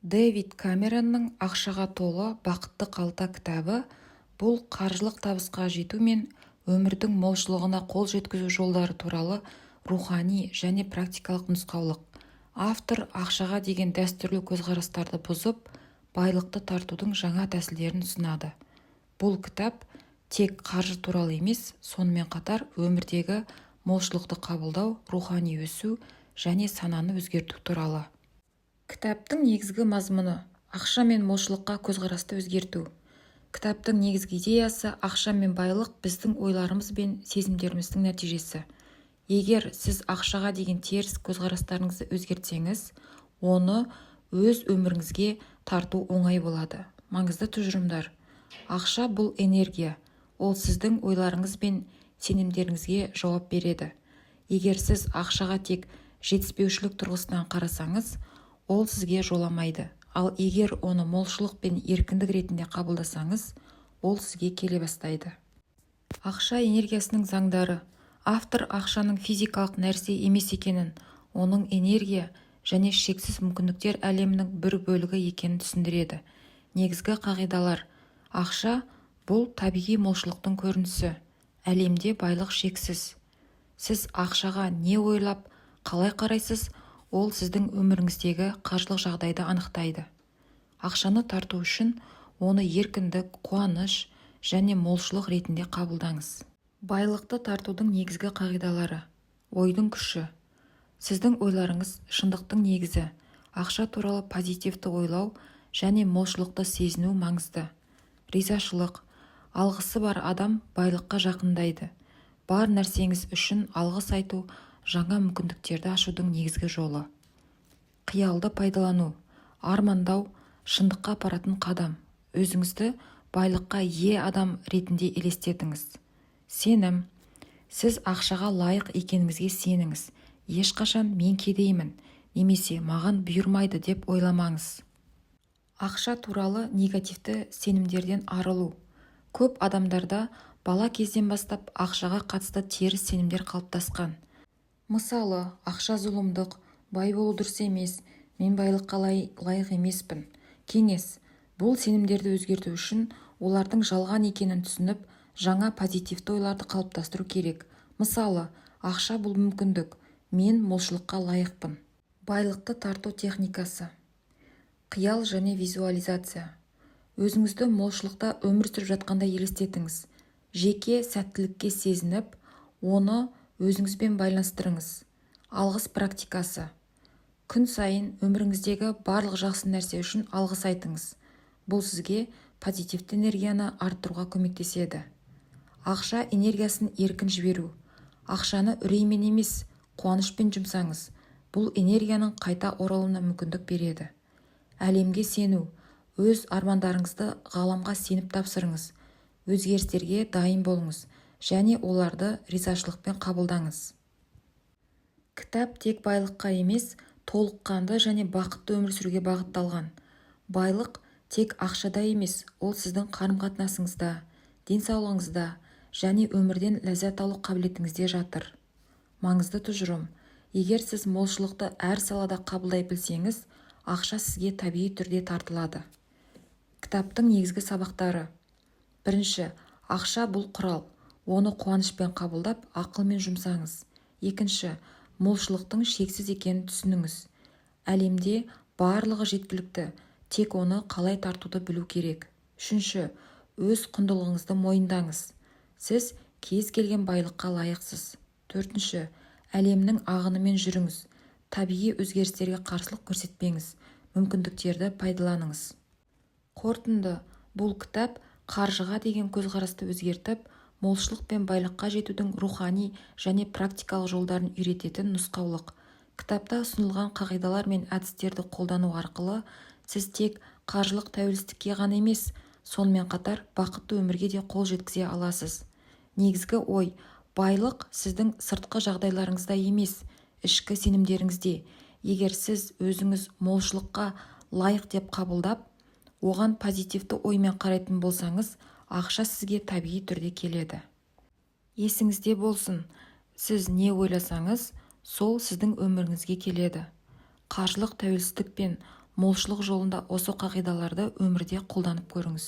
Дэвид Камеронның «Ақшаға толы бақытты қалта» кітабы бұл қаржылық табысқа жету мен өмірдің молшылығына қол жеткізу жолдары туралы рухани және практикалық нұсқаулық. Автор ақшаға деген дәстүрлі көзқарастарды бұзып, байлықты тартудың жаңа тәсілдерін ұсынады. Бұл кітап тек қаржы туралы емес, сонымен қатар өмірдегі молшылықты қабылдау, рухани өсу және сананы өзгерту туралы. Кітаптың негізгі мазмұны ақша мен молшылыққа көзқарасты өзгерту. Кітаптың негізгі идеясы ақша мен байлық біздің ойларымыз бен сезімдеріміздің нәтижесі. Егер сіз ақшаға деген теріс көзқарастарыңызды өзгертсеңіз, оны өз өміріңізге тарту оңай болады. Маңызды тұжырымдар. Ақша бұл энергия. Ол сіздің ойларыңыз бен сенімдеріңізге жауап береді. Егер сіз ақшаға тек жетіспеушілік тұрғысынан қарасаңыз, ол сізге жоламайды. Ал егер оны молшылық пен еркіндік ретінде қабылдасаңыз, ол сізге келе бастайды. Ақша энергиясының заңдары. Автор ақшаның физикалық нәрсе емес екенін, оның энергия және шексіз мүмкіндіктер әлемінің бір бөлігі екенін түсіндіреді. Негізгі қағидалар. Ақша бұл табиғи молшылықтың көрінісі. Әлемде байлық шексіз. Сіз ақшаға не ойлап, қалай қарайсыз, ол сіздің өміріңіздегі қаржылық жағдайды анықтайды. Ақшаны тарту үшін оны еркіндік, қуаныш және молшылық ретінде қабылдаңыз. Байлықты тартудың негізгі қағидалары. Ойдың күші. Сіздің ойларыңыз шындықтың негізі. Ақша туралы позитивті ойлау және молшылықты сезіну маңызды. Ризашылық. Алғысы бар адам байлыққа жақындайды. Бар нәрсеңіз үшін алғыс айту жаңа мүмкіндіктерді ашудың негізгі жолы. Қиялды пайдалану. Армандау шындыққа апаратын қадам. Өзіңізді байлыққа ие адам ретінде елестетіңіз. Сенім. Сіз ақшаға лайық екеніңізге сеніңіз. Ешқашан мен кедеймін, немесе маған бұйырмайды деп ойламаңыз. Ақша туралы негативті сенімдерден арылу. Көп адамдарда бала кезден бастап ақшаға қатысты теріс сенімдер қалыптасқан. Мысалы, ақша зұлымдық, бай болу дұрыс емес, мен байлыққа лайық емеспін. Кеңес. Бұл сенімдерді өзгерту үшін олардың жалған екенін түсініп, жаңа позитивті ойларды қалыптастыру керек. Мысалы, ақша бұл мүмкіндік, мен молшылыққа лайықпын. Байлықты тарту техникасы. Қиял және визуализация. Өзіңізді молшылықта өмір сүріп жатқанда елестетіңіз. Жеке сәттілікке сезініп, оны өзіңізбен байланыстырыңыз. Алғыс практикасы. Күн сайын өміріңіздегі барлық жақсы нәрсе үшін алғыс айтыңыз. Бұл сізге позитивті энергияны арттыруға көмектеседі. Ақша энергиясын еркін жіберу. Ақшаны үреймен емес, қуанышпен жұмсаңыз. Бұл энергияның қайта оралуына мүмкіндік береді. Әлемге сену. Өз армандарыңызды ғаламға сеніп тапсырыңыз. Өзгерістерге дайын болыңыз және оларды ризашылықпен қабылдаңыз. Кітап тек байлыққа емес, толыққанды және бақытты өмір сүруге бағытталған. Байлық тек ақшада емес, ол сіздің қарым-қатынасыңызда, денсаулығыңызда және өмірден ләззат алу қабілетіңізде жатыр. Маңызды тұжырым. Егер сіз молшылықты әр салада қабылдай білсеңіз, ақша сізге табиғи түрде тартылады. Кітаптың негізгі сабақтары. Бірінші, ақша бұл құрал. Оны қуанышпен қабылдап, ақылмен жұмсаңыз. Екінші, молшылықтың шексіз екенін түсініңіз. Әлемде барлығы жеткілікті, тек оны қалай тартуды білу керек. Үшінші, өз құндылығыңызды мойындаңыз. Сіз кез келген байлыққа лайықсыз. Төртінші, әлемнің ағынымен жүріңіз. Табиғи өзгерістерге қарсылық көрсетпеңіз. Мүмкіндіктерді пайдаланыңыз. Қорытынды. Бұл кітап қаржыға деген көзқарасты өзгертіп, молшылық пен байлыққа жетудің рухани және практикалық жолдарын үйрететін нұсқаулық. Кітапта ұсынылған қағидалар мен әдістерді қолдану арқылы сіз тек қаржылық тәуелсіздікке ғана емес, сонымен қатар бақытты өмірге де қол жеткізе аласыз. Негізгі ой, байлық сіздің сыртқы жағдайларыңызда емес, ішкі сенімдеріңізде. Егер сіз өзіңіз молшылыққа лайық деп қабылдап, оған позитивті оймен қарайтын болсаңыз, ақша сізге табиғи түрде келеді. Есіңізде болсын, сіз не ойласаңыз, сол сіздің өміріңізге келеді. Қаржылық тәуелсіздік пен молшылық жолында осы қағидаларды өмірде қолданып көріңіз.